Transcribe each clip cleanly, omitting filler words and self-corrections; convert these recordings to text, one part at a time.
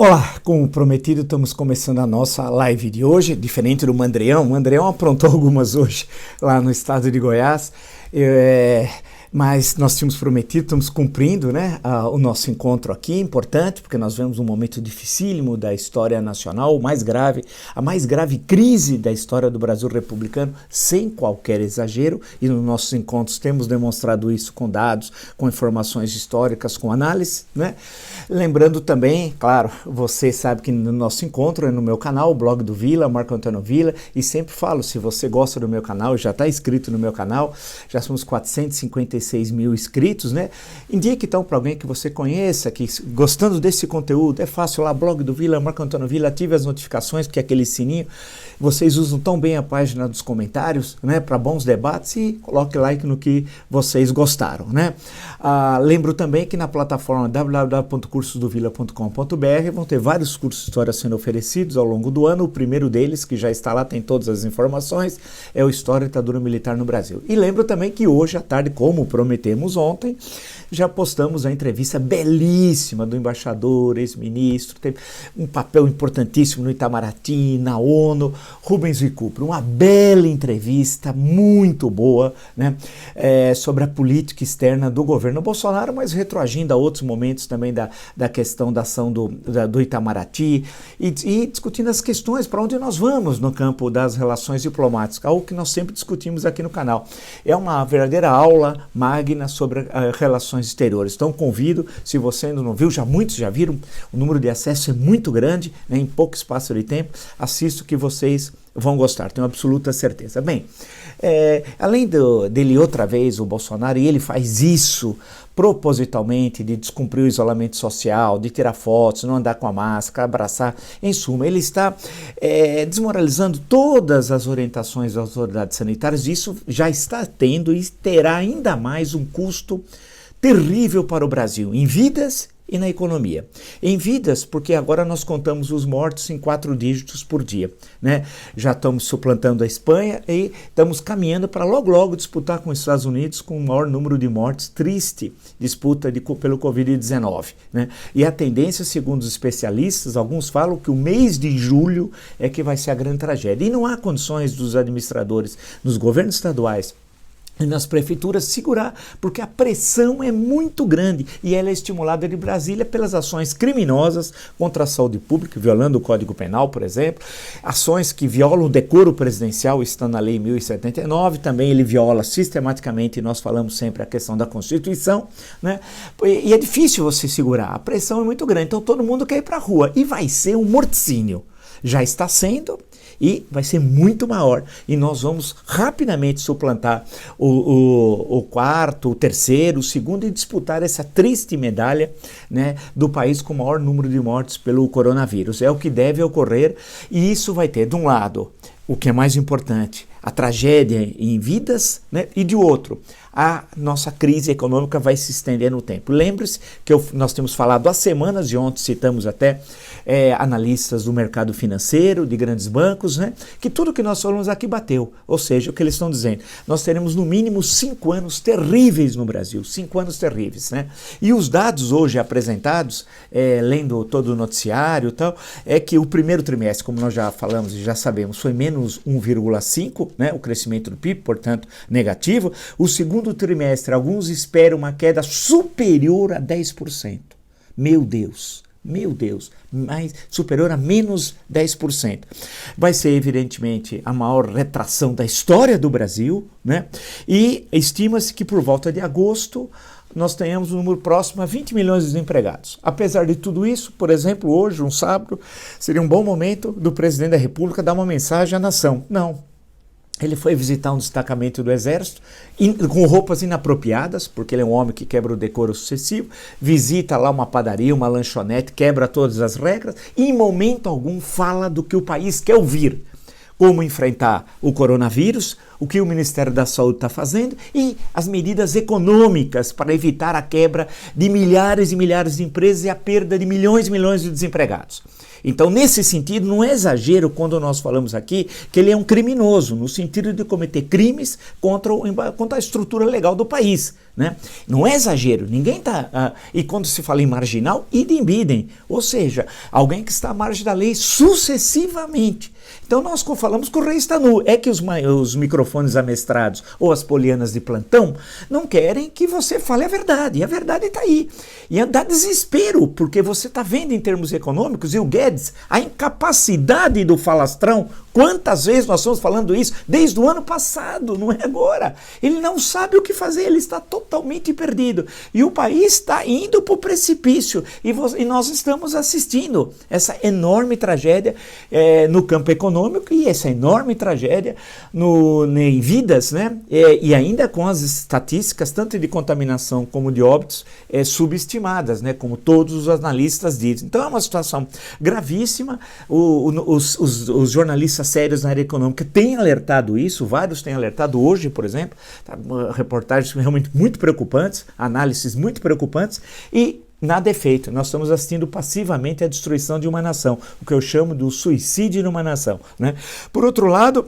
Olá, como prometido, estamos começando a nossa live de hoje, diferente do Mandrião. O Mandrião aprontou algumas hoje lá no estado de Goiás, mas nós tínhamos prometido, estamos cumprindo, né, o nosso encontro aqui, importante, porque nós vemos um momento dificílimo da história nacional, a mais grave crise da história do Brasil republicano, sem qualquer exagero, e nos nossos encontros temos demonstrado isso com dados, com informações históricas, com análise, né? Lembrando também, claro, você sabe que no nosso encontro é no meu canal, o blog do Vila, Marco Antônio Vila, e sempre falo, se você gosta do meu canal, já está inscrito no meu canal, já somos 456 mil inscritos, né? Indique então para alguém que você conheça, que gostando desse conteúdo, é fácil lá, blog do Vila, Marco Antônio Vila, ative as notificações, porque é aquele sininho, vocês usam tão bem a página dos comentários, né, para bons debates, e coloque like no que vocês gostaram, né? Lembro também que na plataforma www.cursosdovila.com.br vão ter vários cursos de história sendo oferecidos ao longo do ano. O primeiro deles, que já está lá, tem todas as informações, é o História da Ditadura Militar no Brasil. E lembro também que hoje à tarde, como prometemos ontem, já postamos a entrevista belíssima do embaixador, ex-ministro, teve um papel importantíssimo no Itamaraty, na ONU, Rubens Recupero, uma bela entrevista, muito boa, né, sobre a política externa do governo Bolsonaro, mas retroagindo a outros momentos também da questão da ação do Itamaraty e discutindo as questões para onde nós vamos no campo das relações diplomáticas, algo que nós sempre discutimos aqui no canal. É uma verdadeira aula magna sobre relações exteriores. Então convido, se você ainda não viu, muitos já viram, o número de acessos é muito grande, né, em pouco espaço de tempo, assisto que vocês vão gostar, tenho absoluta certeza. Bem, além dele outra vez, o Bolsonaro, e ele faz isso propositalmente, de descumprir o isolamento social, de tirar fotos, não andar com a máscara, abraçar, em suma, ele está desmoralizando todas as orientações das autoridades sanitárias. Isso já está tendo e terá ainda mais um custo terrível para o Brasil, em vidas e na economia. Em vidas, porque agora nós contamos os mortos em 4 dígitos por dia, né? Já estamos suplantando a Espanha e estamos caminhando para logo disputar com os Estados Unidos com o maior número de mortes, triste disputa pelo Covid-19, né? E a tendência, segundo os especialistas, alguns falam que o mês de julho é que vai ser a grande tragédia. E não há condições dos administradores nos governos estaduais e nas prefeituras segurar, porque a pressão é muito grande e ela é estimulada de Brasília pelas ações criminosas contra a saúde pública, violando o Código Penal, por exemplo, ações que violam o decoro presidencial, está na Lei 1079, também ele viola sistematicamente, e nós falamos sempre a questão da Constituição, né? E é difícil você segurar, a pressão é muito grande, então todo mundo quer ir para a rua e vai ser um morticínio, já está sendo, e vai ser muito maior, e nós vamos rapidamente suplantar o quarto, o terceiro, o segundo, e disputar essa triste medalha, né, do país com o maior número de mortes pelo coronavírus. É o que deve ocorrer, e isso vai ter, de um lado, o que é mais importante, a tragédia em vidas, né, e de outro, a nossa crise econômica vai se estender no tempo. Lembre-se que nós temos falado há semanas, e ontem citamos até analistas do mercado financeiro, de grandes bancos, né, que tudo que nós falamos aqui bateu. Ou seja, o que eles estão dizendo, nós teremos no mínimo 5 anos terríveis no Brasil, 5 anos terríveis, né? E os dados hoje apresentados, lendo todo o noticiário e tal, é que o primeiro trimestre, como nós já falamos e já sabemos, foi menos 1,5, né, o crescimento do PIB, portanto, negativo. O segundo trimestre, alguns esperam uma queda superior a 10%. Meu Deus, mais superior a menos 10%. Vai ser, evidentemente, a maior retração da história do Brasil, né? E estima-se que por volta de agosto nós tenhamos um número próximo a 20 milhões de desempregados. Apesar de tudo isso, por exemplo, hoje, um sábado, seria um bom momento do presidente da República dar uma mensagem à nação. Não. Ele foi visitar um destacamento do Exército com roupas inapropriadas, porque ele é um homem que quebra o decoro sucessivo, visita lá uma padaria, uma lanchonete, quebra todas as regras e em momento algum fala do que o país quer ouvir. Como enfrentar o coronavírus, o que o Ministério da Saúde está fazendo e as medidas econômicas para evitar a quebra de milhares e milhares de empresas e a perda de milhões e milhões de desempregados. Então, nesse sentido, não é exagero quando nós falamos aqui que ele é um criminoso, no sentido de cometer crimes contra a estrutura legal do país, né? Não é exagero, ninguém está... e quando se fala em marginal, idem bidem, ou seja, alguém que está à margem da lei sucessivamente. Então nós falamos que o rei está nu. É que os microfones amestrados ou as polianas de plantão não querem que você fale a verdade. E a verdade está aí. E dá desespero, porque você está vendo em termos econômicos, e o Guedes, a incapacidade do falastrão. Quantas vezes nós estamos falando isso desde o ano passado, não é agora? Ele não sabe o que fazer, ele está totalmente perdido. E o país está indo para o precipício. E nós estamos assistindo essa enorme tragédia no campo econômico e essa enorme tragédia em vidas, né? E ainda com as estatísticas, tanto de contaminação como de óbitos, subestimadas, né? Como todos os analistas dizem. Então é uma situação gravíssima. Os jornalistas sérios na área econômica têm alertado isso, vários têm alertado hoje, por exemplo, reportagens realmente muito preocupantes, análises muito preocupantes, e nada é feito. Nós estamos assistindo passivamente à destruição de uma nação, o que eu chamo do suicídio de uma nação, né? Por outro lado,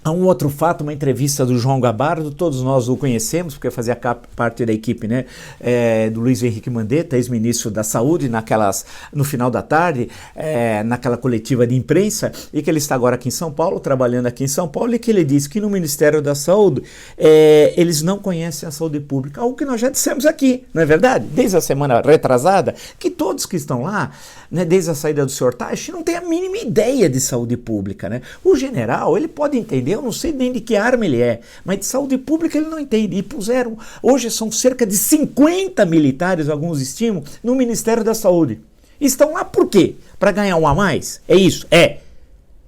há um outro fato, uma entrevista do João Gabardo, todos nós o conhecemos, porque fazia parte da equipe, né, do Luiz Henrique Mandetta, ex-ministro da Saúde, no final da tarde, naquela coletiva de imprensa, e que ele está agora aqui em São Paulo, trabalhando aqui em São Paulo, e que ele disse que no Ministério da Saúde eles não conhecem a saúde pública, algo que nós já dissemos aqui, não é verdade? Desde a semana retrasada, que todos que estão lá, né, desde a saída do senhor Taishi, não têm a mínima ideia de saúde pública, né? O general, ele pode entender, eu não sei nem de que arma ele é, mas de saúde pública ele não entende. E puseram, hoje são cerca de 50 militares, alguns estimam, no Ministério da Saúde. Estão lá por quê? Para ganhar um a mais? É isso?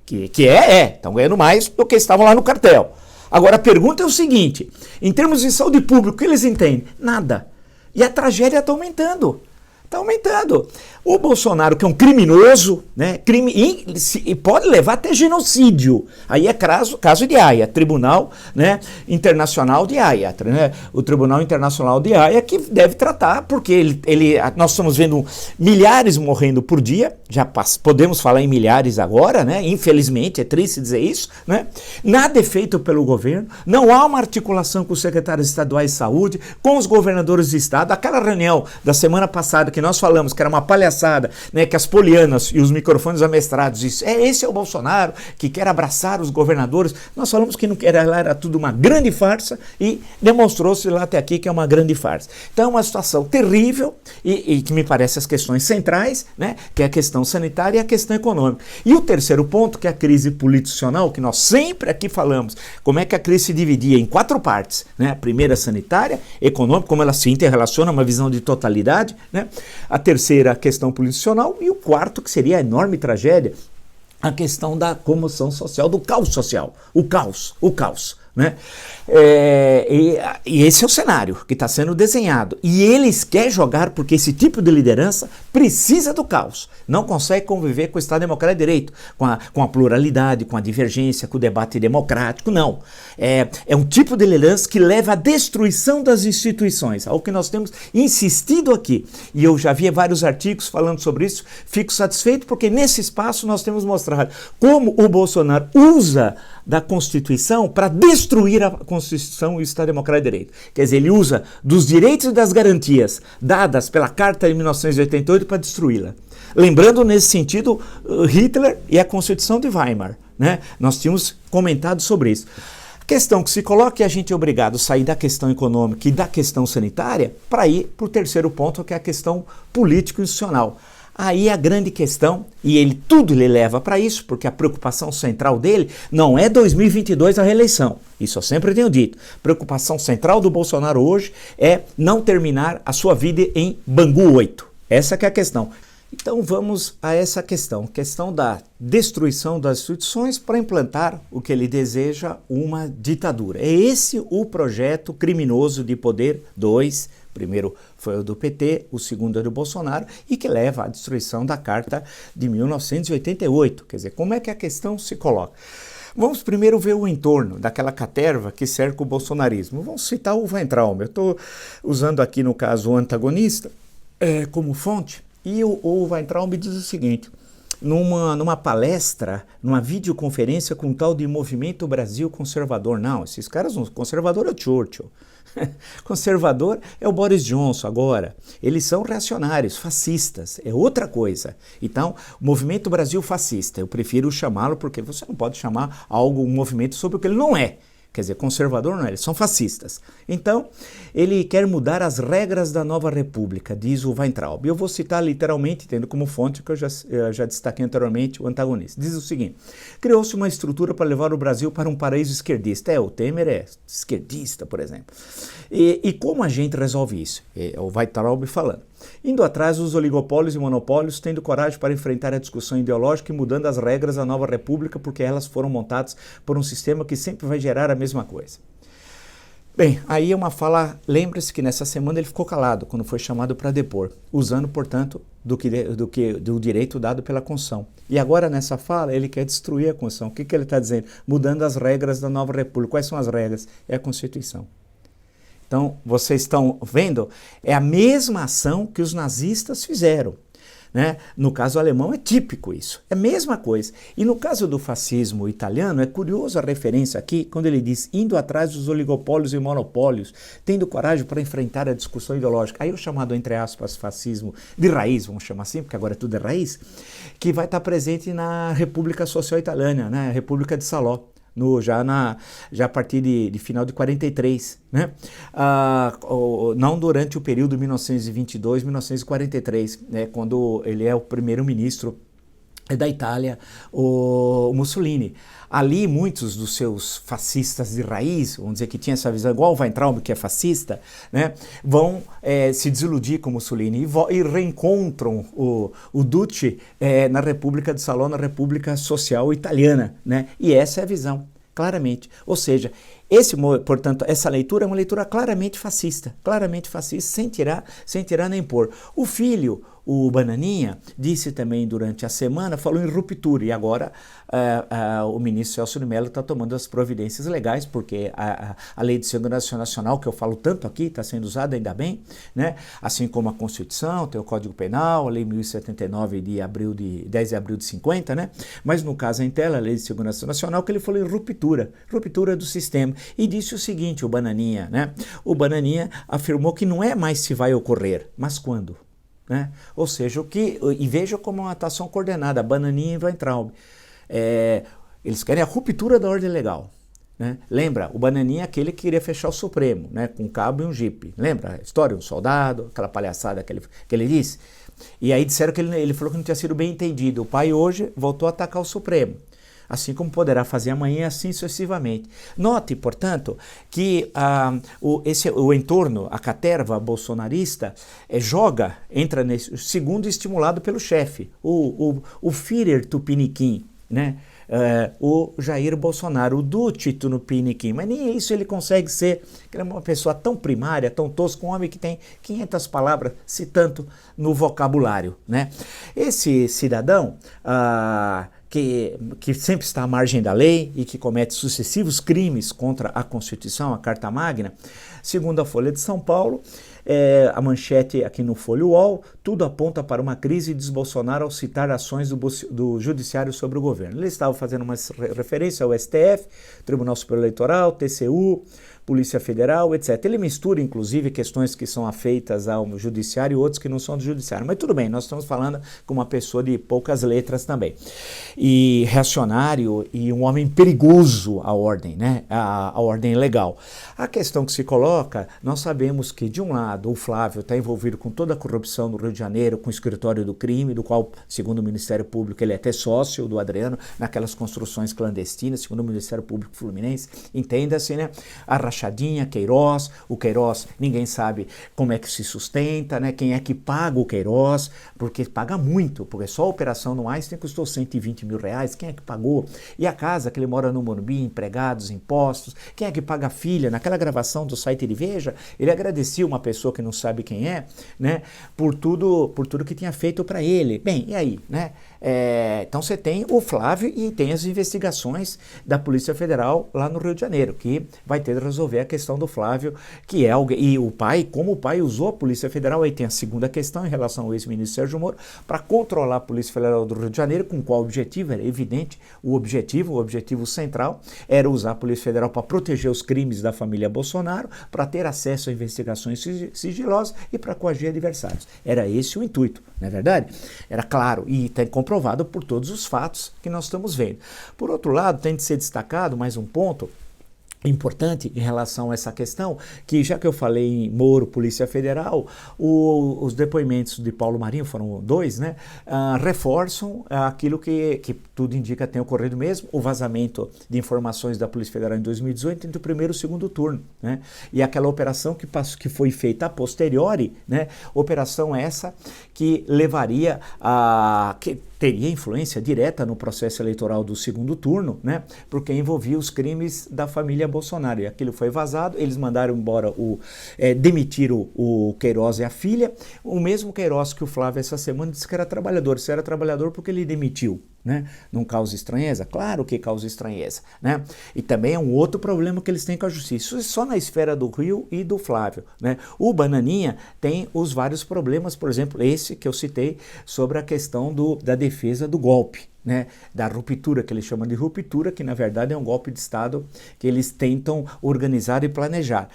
Estão ganhando mais do que estavam lá no cartel. Agora a pergunta é o seguinte, em termos de saúde pública, o que eles entendem? Nada. E a tragédia está aumentando. Está aumentando. O Bolsonaro, que é um criminoso, né, e pode levar até genocídio. Aí é caso de Haia, Tribunal, né, Internacional de Haia, né, o Tribunal Internacional de Haia que deve tratar, porque nós estamos vendo milhares morrendo por dia, já podemos falar em milhares agora, né, infelizmente, é triste dizer isso, né, nada é feito pelo governo, não há uma articulação com os secretários estaduais de saúde, com os governadores de estado. Aquela reunião da semana passada que nós falamos que era uma palhaçada, né, que as polianas e os microfones amestrados, esse é o Bolsonaro que quer abraçar os governadores. Nós falamos que não era tudo uma grande farsa e demonstrou-se lá até aqui que é uma grande farsa. Então é uma situação terrível e que me parece as questões centrais, né, que é a questão sanitária e a questão econômica. E o terceiro ponto, que é a crise político-institucional, que nós sempre aqui falamos, como é que a crise se dividia em 4 partes, né? A primeira, sanitária, econômica, como ela se interrelaciona, uma visão de totalidade, né? A terceira, a questão político-institucional, e o quarto, que seria a enorme tragédia, a questão da comoção social, do caos social, o caos, né? E esse é o cenário que está sendo desenhado, e eles querem jogar porque esse tipo de liderança precisa do caos, não consegue conviver com o Estado Democrático de Direito, com a pluralidade, com a divergência, com o debate democrático, não. É um tipo de liderança que leva à destruição das instituições, algo que nós temos insistido aqui, e eu já vi vários artigos falando sobre isso. Fico satisfeito porque nesse espaço nós temos mostrado como o Bolsonaro usa da Constituição para destruir a Constituição e o Estado Democrático de Direito. Quer dizer, ele usa dos direitos e das garantias dadas pela Carta de 1988 para destruí-la. Lembrando, nesse sentido, Hitler e a Constituição de Weimar, né? Nós tínhamos comentado sobre isso. A questão que se coloca é a gente é obrigado a sair da questão econômica e da questão sanitária para ir para o terceiro ponto, que é a questão político-institucional. Aí a grande questão, e tudo ele leva para isso, porque a preocupação central dele não é 2022 a reeleição, isso eu sempre tenho dito. A preocupação central do Bolsonaro hoje é não terminar a sua vida em Bangu 8. Essa que é a questão. Então vamos a essa questão da destruição das instituições para implantar o que ele deseja, uma ditadura. É esse o projeto criminoso de poder 2. Primeiro foi o do PT, o segundo é do Bolsonaro, e que leva à destruição da Carta de 1988. Quer dizer, como é que a questão se coloca? Vamos primeiro ver o entorno daquela caterva que cerca o bolsonarismo. Vamos citar o Weintraub. Eu estou usando aqui, no caso, o antagonista como fonte, e o Weintraub diz o seguinte: numa palestra, numa videoconferência com um tal de Movimento Brasil Conservador. Não, esses caras, conservador é o Churchill. Conservador é o Boris Johnson agora. Eles são reacionários, fascistas, é outra coisa. Então, Movimento Brasil Fascista, eu prefiro chamá-lo porque você não pode chamar algo, um movimento sobre o que ele não é. Quer dizer, conservador não é, eles são fascistas. Então, ele quer mudar as regras da nova república, diz o Weintraub. Eu vou citar literalmente, tendo como fonte que eu já destaquei anteriormente, o antagonista. Diz o seguinte: criou-se uma estrutura para levar o Brasil para um paraíso esquerdista. O Temer é esquerdista, por exemplo. E como a gente resolve isso? É o Weintraub falando. Indo atrás dos oligopólios e monopólios, tendo coragem para enfrentar a discussão ideológica e mudando as regras da nova república, porque elas foram montadas por um sistema que sempre vai gerar a mesma coisa. Bem, aí é uma fala, lembre-se que nessa semana ele ficou calado quando foi chamado para depor, usando, portanto, do direito dado pela Constituição. E agora nessa fala ele quer destruir a Constituição. O que ele está dizendo? Mudando as regras da nova república. Quais são as regras? É a Constituição. Então, vocês estão vendo, é a mesma ação que os nazistas fizeram, né? No caso alemão é típico isso, é a mesma coisa. E no caso do fascismo italiano, é curioso a referência aqui, quando ele diz, indo atrás dos oligopólios e monopólios, tendo coragem para enfrentar a discussão ideológica. Aí o chamado, entre aspas, fascismo de raiz, vamos chamar assim, porque agora tudo é raiz, que vai estar presente na República Social Italiana, né? A República de Salò. Já a partir de final de 43, né? Não durante o período 1922-1943, né? Quando ele é o primeiro-ministro da Itália, o Mussolini. Ali, muitos dos seus fascistas de raiz, vamos dizer que tinha essa visão, igual o Weintraub, que é fascista, né, vão se desiludir com Mussolini e reencontram o Duce na República de Salò, na República Social Italiana, né, e essa é a visão, claramente. Ou seja, portanto, essa leitura é uma leitura claramente fascista, sem tirar nem pôr. O filho, o Bananinha, disse também durante a semana, falou em ruptura, e agora o ministro Celso de Mello está tomando as providências legais, porque a Lei de Segurança Nacional, que eu falo tanto aqui, está sendo usada ainda bem, né? Assim como a Constituição, tem o Código Penal, a Lei 1079 de 10 de abril de 50, né? Mas no caso em tela, a Lei de Segurança Nacional, que ele falou em ruptura do sistema, e disse o seguinte, o Bananinha, né? O Bananinha afirmou que não é mais se vai ocorrer, mas quando. Né? Ou seja, e veja como uma atuação coordenada, Bananinha e Weintraub. Eles querem a ruptura da ordem legal. Né? Lembra, o Bananinha é aquele que queria fechar o Supremo, né? Com um cabo e um jipe. Lembra a história? Um soldado, aquela palhaçada que ele disse? E aí disseram que ele falou que não tinha sido bem entendido. O pai hoje voltou a atacar o Supremo. Assim como poderá fazer amanhã, assim sucessivamente. Note, portanto, que o entorno, a caterva bolsonarista, entra nesse segundo estimulado pelo chefe, o Führer Tupiniquim, né? O Jair Bolsonaro, o Duce Tupiniquim, mas nem isso ele consegue ser, ele é uma pessoa tão primária, tão tosca, um homem que tem 500 palavras, se tanto, no vocabulário, né? Esse cidadão, que sempre está à margem da lei e que comete sucessivos crimes contra a Constituição, a Carta Magna, segundo a Folha de São Paulo, a manchete aqui no Folha UOL, tudo aponta para uma crise de Bolsonaro ao citar ações do Judiciário sobre o governo. Ele estava fazendo uma referência ao STF, Tribunal Superior Eleitoral, TCU, Polícia Federal, etc. Ele mistura, inclusive, questões que são afeitas ao judiciário e outras que não são do judiciário. Mas tudo bem, nós estamos falando com uma pessoa de poucas letras também. E reacionário e um homem perigoso à ordem, né? À ordem legal. A questão que se coloca, nós sabemos que, de um lado, o Flávio está envolvido com toda a corrupção no Rio de Janeiro, com o escritório do crime, do qual, segundo o Ministério Público, ele é até sócio do Adriano, naquelas construções clandestinas, segundo o Ministério Público Fluminense. Entenda-se, né? A rachadinha, Queiroz, o Queiroz, ninguém sabe como é que se sustenta, né? Quem é que paga o Queiroz, porque paga muito, porque só a operação no Einstein custou 120 mil reais, quem é que pagou? E a casa que ele mora no Morumbi, empregados, impostos, quem é que paga a filha? Naquela gravação do site de Veja, ele agradecia uma pessoa pessoa que não sabe quem é, né, por tudo que tinha feito para ele. Bem, e aí, né? Então você tem o Flávio e tem as investigações da Polícia Federal lá no Rio de Janeiro, que vai ter de resolver a questão do Flávio, que é alguém, e o pai, como o pai usou a Polícia Federal, aí tem a segunda questão em relação ao ex-ministro Sérgio Moro, para controlar a Polícia Federal do Rio de Janeiro, com qual objetivo? Era evidente, o objetivo central era usar a Polícia Federal para proteger os crimes da família Bolsonaro, para ter acesso a investigações sigilosas e para coagir adversários. Era esse o intuito, não é verdade? Era claro e tem comprovado por todos os fatos que nós estamos vendo. Por outro lado, tem de ser destacado mais um ponto importante em relação a essa questão, que já que eu falei em Moro, Polícia Federal, os depoimentos de Paulo Marinho, foram 2, né, reforçam aquilo que tudo indica tem ocorrido mesmo, o vazamento de informações da Polícia Federal em 2018 entre o primeiro e o segundo turno, né, e aquela operação que foi feita a posteriori, né, operação essa que levaria que teria influência direta no processo eleitoral do segundo turno, né, porque envolvia os crimes da família Bolsonaro. E aquilo foi vazado, eles mandaram embora, demitiram o Queiroz e a filha, o mesmo Queiroz que o Flávio essa semana disse que era trabalhador. Se era trabalhador, porque ele demitiu, né? Não causa estranheza? Claro que causa estranheza, né? E também é um outro problema que eles têm com a justiça. Isso é só na esfera do Rio e do Flávio, né? O Bananinha tem os vários problemas, por exemplo, esse que eu citei sobre a questão da defesa do golpe, né, da ruptura, que eles chamam de ruptura, que na verdade é um golpe de Estado que eles tentam organizar e planejar.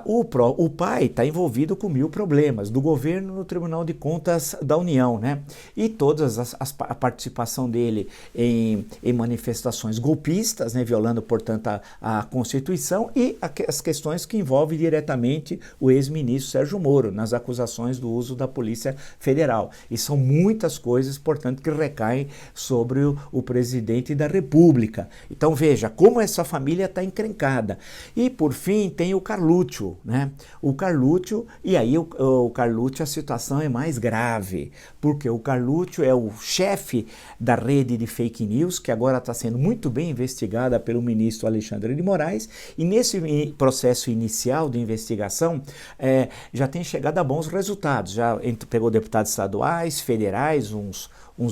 O pai está envolvido com 1000 problemas, do governo no Tribunal de Contas da União, né, e toda a participação dele em manifestações golpistas, né, violando, portanto, a Constituição, e as questões que envolvem diretamente o ex-ministro Sérgio Moro, nas acusações do uso da Polícia Federal. E são muitas coisas, portanto, que recaem sobre o presidente da República. Então veja como essa família está encrencada. E por fim tem o Carluccio, né? O Carluccio, e aí o Carluccio a situação é mais grave, porque o Carluccio é o chefe da rede de fake news, que agora está sendo muito bem investigada pelo ministro Alexandre de Moraes, e nesse processo inicial de investigação já tem chegado a bons resultados. Já pegou deputados estaduais, federais, uns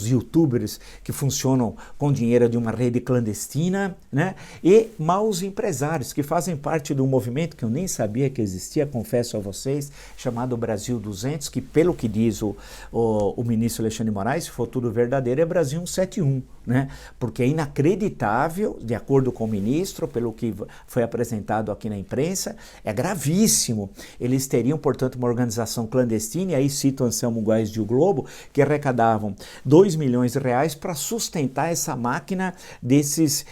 youtubers que funcionam com dinheiro de uma rede clandestina, né? E maus empresários que fazem parte de um movimento que eu nem sabia que existia, confesso a vocês, chamado Brasil 200, que pelo que diz o ministro Alexandre de Moraes, se for tudo verdadeiro, é Brasil 171, né? Porque é inacreditável, de acordo com o ministro, pelo que foi apresentado aqui na imprensa, é gravíssimo. Eles teriam, portanto, uma organização clandestina, e aí cito Anselmo Guaes de O Globo, que arrecadavam 2 milhões de reais para sustentar essa máquina desses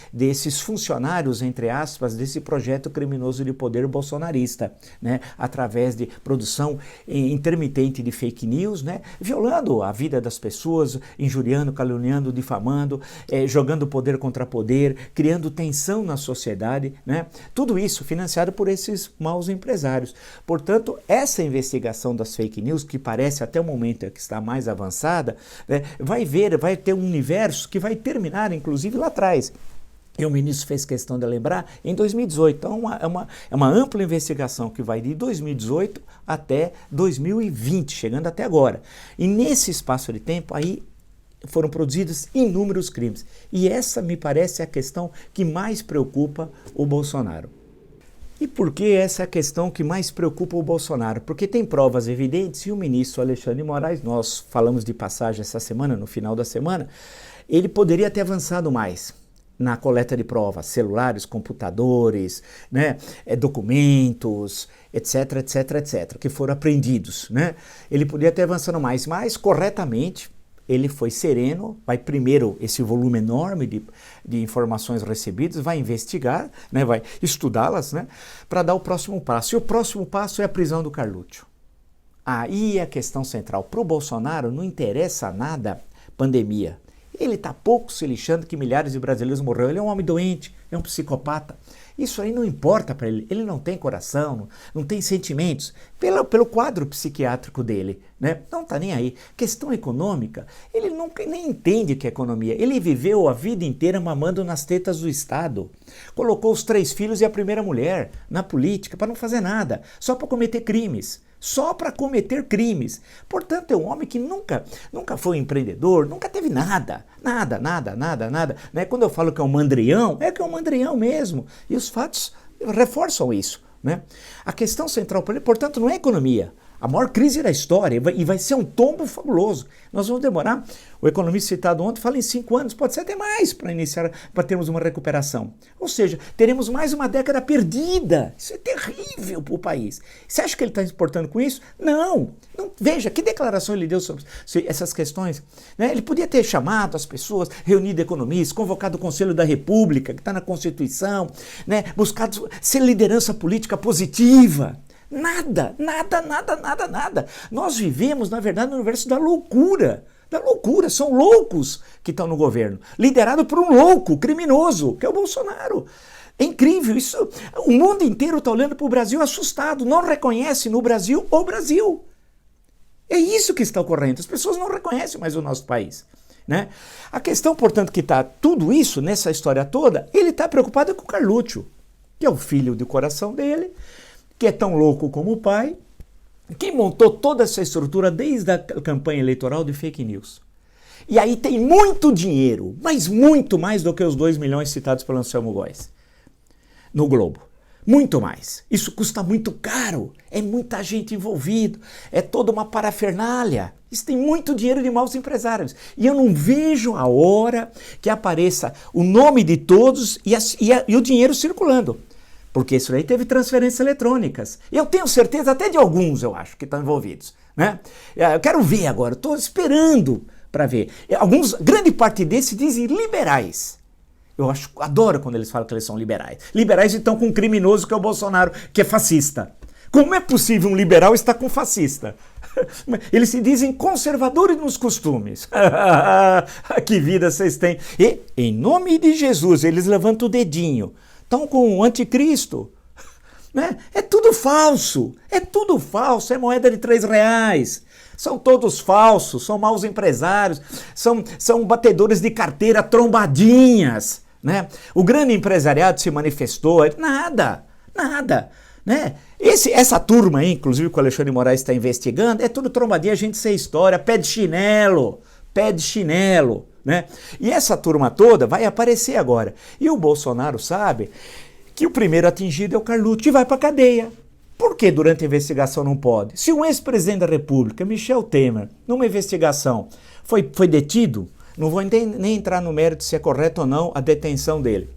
funcionários, entre aspas, desse projeto criminoso de poder bolsonarista, né? Através de produção intermitente de fake news, né? Violando a vida das pessoas, injuriando, caluniando, difamando, jogando poder contra poder, criando tensão na sociedade, né? Tudo isso financiado por esses maus empresários. Portanto, essa investigação das fake news, que parece até o momento que está mais avançada, né, vai ter um universo que vai terminar, inclusive, lá atrás. E o ministro fez questão de lembrar, em 2018. Então, é uma ampla investigação que vai de 2018 até 2020, chegando até agora. E nesse espaço de tempo, aí foram produzidos inúmeros crimes. E essa, me parece, é a questão que mais preocupa o Bolsonaro. E por que essa é a questão que mais preocupa o Bolsonaro? Porque tem provas evidentes e o ministro Alexandre de Moraes, nós falamos de passagem essa semana, no final da semana, ele poderia ter avançado mais na coleta de provas, celulares, computadores, né, documentos, etc, etc, etc, que foram apreendidos, né? Ele poderia ter avançado mais, mas corretamente ele foi sereno, vai primeiro esse volume enorme de informações recebidas, vai investigar, né, vai estudá-las, né, para dar o próximo passo. E o próximo passo é a prisão do Carluccio. Aí a questão central, para o Bolsonaro não interessa nada pandemia. Ele está pouco se lixando que milhares de brasileiros morreram. Ele é um homem doente, é um psicopata. Isso aí não importa para ele. Ele não tem coração, não tem sentimentos. Pelo quadro psiquiátrico dele, né? Não está nem aí. Questão econômica, ele nunca nem entende o que é economia. Ele viveu a vida inteira mamando nas tetas do Estado. Colocou os 3 filhos e a primeira mulher na política para não fazer nada, só para cometer crimes. só para cometer crimes. Portanto, é um homem que nunca foi um empreendedor, nunca teve nada. Né? Quando eu falo que é um mandrião, é que é um mandrião mesmo. E os fatos reforçam isso. Né? A questão central para ele, portanto, não é economia. A maior crise da história e vai ser um tombo fabuloso. Nós vamos demorar, o economista citado ontem fala em 5 anos, pode ser até mais para termos uma recuperação. Ou seja, teremos mais uma década perdida. Isso é terrível para o país. Você acha que ele está se importando com isso? Não. Veja, que declaração ele deu sobre essas questões. Né? Ele podia ter chamado as pessoas, reunido economistas, convocado o Conselho da República, que está na Constituição, né? Buscado ser liderança política positiva. Nada. Nós vivemos, na verdade, no universo da loucura. São loucos que estão no governo, liderado por um louco criminoso, que é o Bolsonaro. É incrível isso. O mundo inteiro está olhando para o Brasil assustado, não reconhece no Brasil o Brasil. É isso que está ocorrendo. As pessoas não reconhecem mais o nosso país. Né? A questão, portanto, que está tudo isso nessa história toda, ele está preocupado com o Carluccio, que é o filho do coração dele, que é tão louco como o pai, que montou toda essa estrutura desde a campanha eleitoral de fake news. E aí tem muito dinheiro, mas muito mais do que os 2 milhões citados pelo Anselmo Góes no Globo. Muito mais. Isso custa muito caro, é muita gente envolvida, é toda uma parafernália. Isso tem muito dinheiro de maus empresários. E eu não vejo a hora que apareça o nome de todos e o dinheiro circulando. Porque isso aí teve transferências eletrônicas. Eu tenho certeza até de alguns, eu acho, que estão envolvidos. Né? Eu quero ver agora, estou esperando para ver. Grande parte desses dizem liberais. Adoro quando eles falam que eles são liberais. Liberais estão com um criminoso que é o Bolsonaro, que é fascista. Como é possível um liberal estar com um fascista? Eles se dizem conservadores nos costumes. Que vida vocês têm. E, em nome de Jesus, eles levantam o dedinho. Estão com o anticristo. Né? É tudo falso, é moeda de R$3. São todos falsos, são maus empresários, são batedores de carteira trombadinhas. Né? O grande empresariado se manifestou, nada. Né? Essa turma aí, inclusive que o Alexandre de Moraes está investigando, é tudo trombadinha, a gente sem história, pé de chinelo. Né? E essa turma toda vai aparecer agora. E o Bolsonaro sabe que o primeiro atingido é o Carluccio e vai para a cadeia. Por que durante a investigação não pode? Se um ex-presidente da República, Michel Temer, numa investigação, foi detido, não vou nem entrar no mérito se é correto ou não a detenção dele.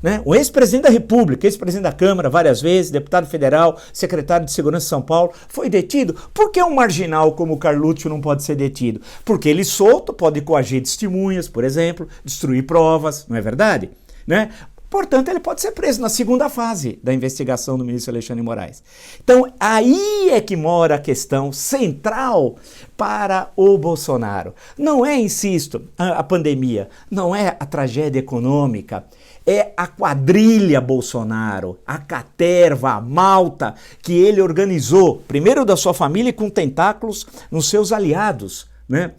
Né? O ex-presidente da República, ex-presidente da Câmara várias vezes, deputado federal, secretário de Segurança de São Paulo, foi detido. Por que um marginal como o Carluccio não pode ser detido? Porque ele solto pode coagir testemunhas, por exemplo, destruir provas, não é verdade? Né? Portanto, ele pode ser preso na segunda fase da investigação do ministro Alexandre de Moraes. Então, aí é que mora a questão central para o Bolsonaro. Não é, insisto, a pandemia, não é a tragédia econômica, é a quadrilha Bolsonaro, a caterva, a malta que ele organizou, primeiro da sua família e com tentáculos nos seus aliados, né?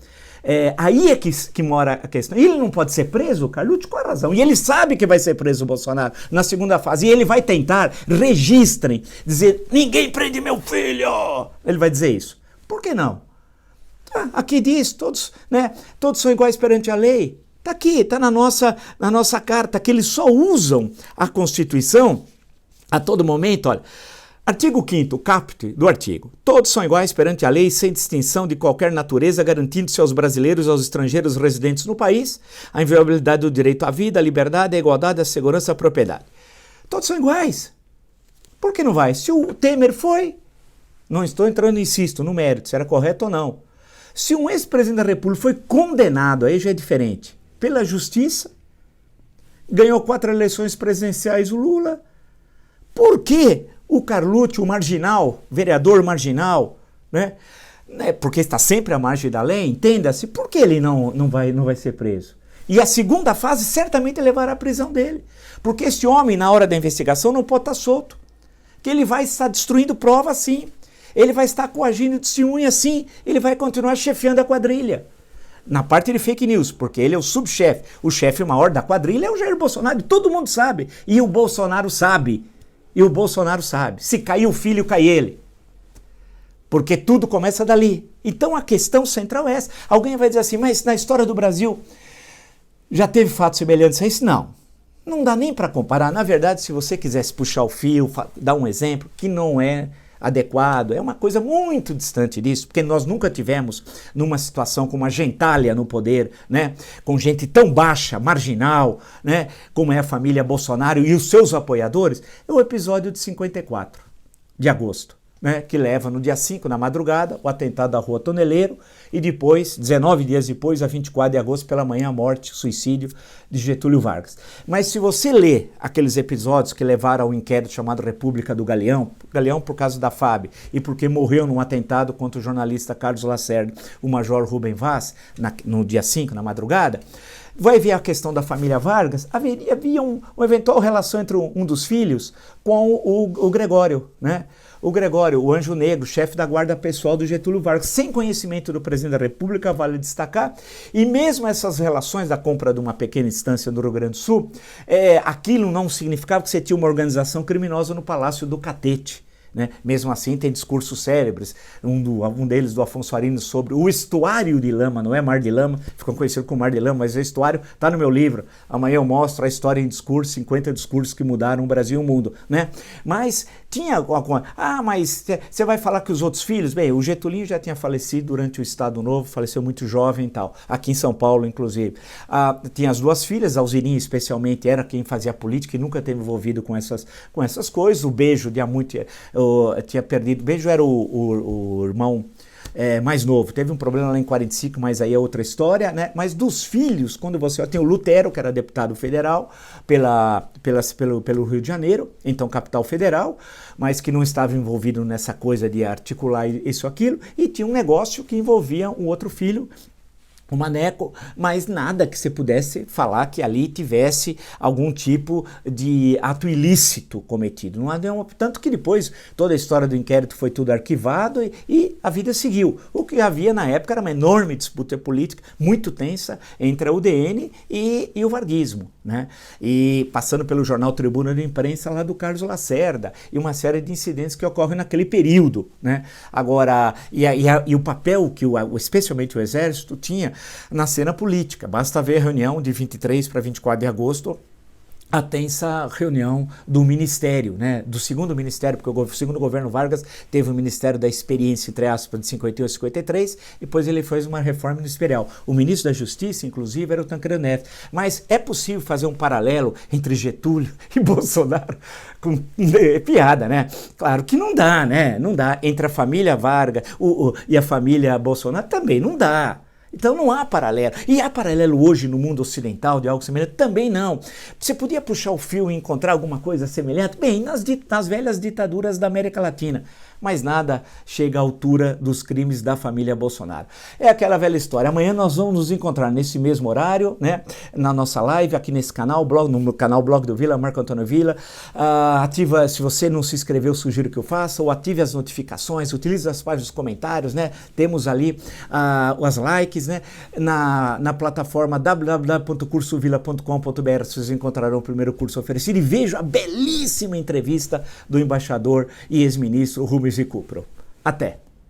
Aí é que mora a questão. Ele não pode ser preso, Carluccio, com a razão. E ele sabe que vai ser preso o Bolsonaro na segunda fase. E ele vai tentar, registrem, dizer, ninguém prende meu filho. Ele vai dizer isso. Por que não? Aqui diz, todos são iguais perante a lei. Está aqui, está na nossa carta, que eles só usam a Constituição a todo momento, olha. Artigo 5º, caput do artigo. Todos são iguais perante a lei, sem distinção de qualquer natureza, garantindo-se aos brasileiros e aos estrangeiros residentes no país a inviolabilidade do direito à vida, à liberdade, à igualdade, à segurança e à propriedade. Todos são iguais. Por que não vai? Se o Temer foi, não estou entrando, insisto, no mérito, se era correto ou não. Se um ex-presidente da República foi condenado, aí já é diferente, pela justiça, ganhou 4 eleições presidenciais o Lula, por que o Carluccio, o marginal, vereador marginal, né? Porque está sempre à margem da lei, entenda-se, por que ele não vai ser preso? E a segunda fase certamente levará à prisão dele, porque esse homem, na hora da investigação, não pode estar solto, que ele vai estar destruindo prova sim, ele vai estar coagindo testemunha sim, ele vai continuar chefiando a quadrilha. Na parte de fake news, porque ele é o subchefe, o chefe maior da quadrilha é o Jair Bolsonaro, todo mundo sabe, e o Bolsonaro sabe. Se cair o filho, cai ele. porque tudo começa dali. Então a questão central é essa. Alguém vai dizer assim, mas na história do Brasil já teve fatos semelhantes a isso? Não dá nem para comparar. Na verdade, se você quisesse puxar o fio, dar um exemplo que não é adequado, é uma coisa muito distante disso, porque nós nunca tivemos numa situação como a gentalha no poder, né, com gente tão baixa, marginal, né, como é a família Bolsonaro e os seus apoiadores, é o episódio de 54 de agosto. Né, que leva no dia 5, na madrugada, o atentado da Rua Toneleiro e depois, 19 dias depois, a 24 de agosto, pela manhã, a morte, o suicídio de Getúlio Vargas. Mas se você lê aqueles episódios que levaram ao inquérito chamado República do Galeão por causa da FAB e porque morreu num atentado contra o jornalista Carlos Lacerda, o major Rubem Vaz, no dia 5, na madrugada, vai ver a questão da família Vargas, havia uma eventual relação entre um dos filhos com o Gregório, né? O Gregório, o anjo negro, chefe da guarda pessoal do Getúlio Vargas, sem conhecimento do presidente da República, vale destacar, e mesmo essas relações da compra de uma pequena instância no Rio Grande do Sul, aquilo não significava que você tinha uma organização criminosa no Palácio do Catete. Né? Mesmo assim, tem discursos célebres, um deles do Afonso Arinos sobre o estuário de lama, não é mar de lama, ficam conhecidos como mar de lama, mas o estuário está no meu livro. Amanhã eu mostro a história em discurso, 50 discursos que mudaram o Brasil e o mundo. Né? Mas tinha alguma... mas você vai falar que os outros filhos... Bem, o Getulinho já tinha falecido durante o Estado Novo, faleceu muito jovem e tal, aqui em São Paulo, inclusive. Tinha as duas filhas, a Alzirinha especialmente era quem fazia política e nunca teve envolvido com essas coisas. O Beijo, tinha perdido. Beijo era o irmão mais novo. Teve um problema lá em 45, mas aí é outra história, né? Mas dos filhos, quando você tem o Lutero, que era deputado federal pelo Rio de Janeiro, então capital federal, mas que não estava envolvido nessa coisa de articular isso, aquilo, e tinha um negócio que envolvia um outro filho, o Maneco, mas nada que você pudesse falar que ali tivesse algum tipo de ato ilícito cometido. Não havia tanto que depois toda a história do inquérito foi tudo arquivado e a vida seguiu. O que havia na época era uma enorme disputa política, muito tensa, entre a UDN e o varguismo, né? E passando pelo jornal Tribuna de Imprensa lá do Carlos Lacerda e uma série de incidentes que ocorrem naquele período, né? Agora, e o papel que especialmente o Exército tinha na cena política. Basta ver a reunião de 23 para 24 de agosto, a tensa reunião do Ministério, né, do segundo Ministério, porque o segundo governo Vargas teve o Ministério da Experiência, entre aspas, de 58 a 53, depois ele fez uma reforma ministerial. O ministro da Justiça, inclusive, era o Tancredo Neves. Mas é possível fazer um paralelo entre Getúlio e Bolsonaro? É piada, né? Claro que não dá, né? Não dá. Entre a família Vargas e a família Bolsonaro também não dá. Então não há paralelo. E há paralelo hoje no mundo ocidental de algo semelhante? Também não. Você podia puxar o fio e encontrar alguma coisa semelhante? Bem, nas velhas ditaduras da América Latina. Mas nada chega à altura dos crimes da família Bolsonaro. É aquela velha história. Amanhã nós vamos nos encontrar nesse mesmo horário, né, na nossa live, aqui nesse canal, no canal Blog do Vila, Marco Antônio Vila. Ativa, se você não se inscreveu, sugiro que eu faça, ou ative as notificações, utilize as páginas dos comentários, né? Temos ali as likes, né? Na plataforma www.cursovila.com.br vocês encontrarão o primeiro curso oferecido e vejo a belíssima entrevista do embaixador e ex-ministro Rubens Recupero. Até!